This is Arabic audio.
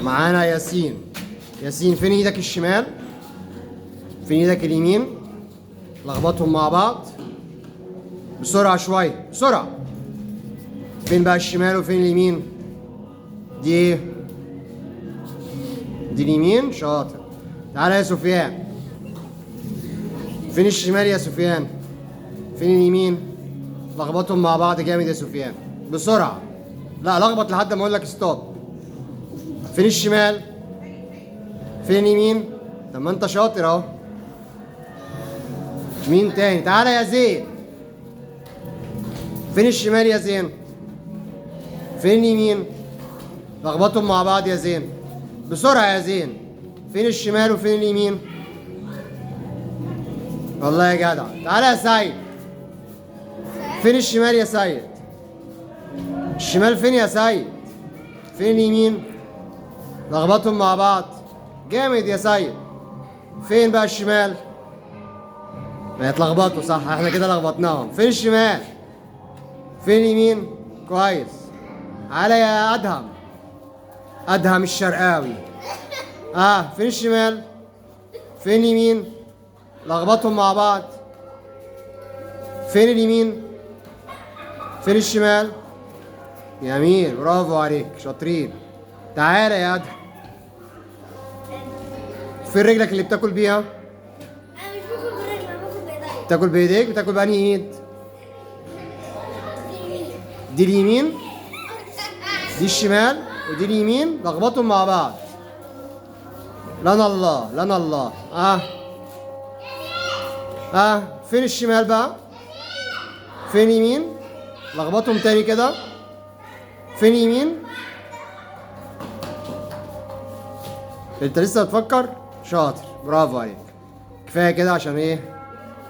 معانا ياسين. ياسين فين ايدك الشمال؟ فين ايدك اليمين؟ لخبطهم مع بعض بسرعة شوية بسرعة. فين بقى الشمال وفين اليمين؟ دي ايه؟ دي اليمين. شاطر. تعالى يا سفيان. فين الشمال يا سفيان؟ فين اليمين؟ لخبطهم مع بعض جامد يا سفيان بسرعة. لا لخبط لحد ما اقول لك ستوب. فين الشمال؟ فين اليمين؟ طب ما انت شاطر اهو. مين تاني؟ تعالى يا زين. فين الشمال يا زين؟ فين اليمين؟ لخبطهم مع بعض يا زين بسرعة يا زين. فين الشمال وفين اليمين؟ والله يا جدع. تعالى يا سيد. فين الشمال يا سيد؟ الشمال فين يا سيد؟ فين اليمين؟ لخبطهم مع بعض جامد يا سيد. فين بقى الشمال؟ ما يتلخبطوا صح، احنا كده لخبطناهم. فين الشمال؟ فين اليمين؟ كويس. تعالى يا ادهم. ادهم الشرقاوي. فين الشمال؟ فين اليمين؟ لخبطهم مع بعض. فين اليمين؟ فين الشمال؟ جميل برافو عليك شاطرين. تعالى يا ادهم. فين رجلك اللي بتاكل بيها؟ انا مش باكل برجلي، انا باكل بايدي. بتاكل بايديك؟ بتاكل بأنهي ايد؟ دي اليمين دي الشمال ودي اليمين. لخبطهم مع بعض. لنا الله لنا الله. فين الشمال بقى؟ فين اليمين؟ لخبطهم تاني كده. فين اليمين؟ انت لسه بتفكر؟ شاطر برافو عليك. كفايه كده عشان ايه؟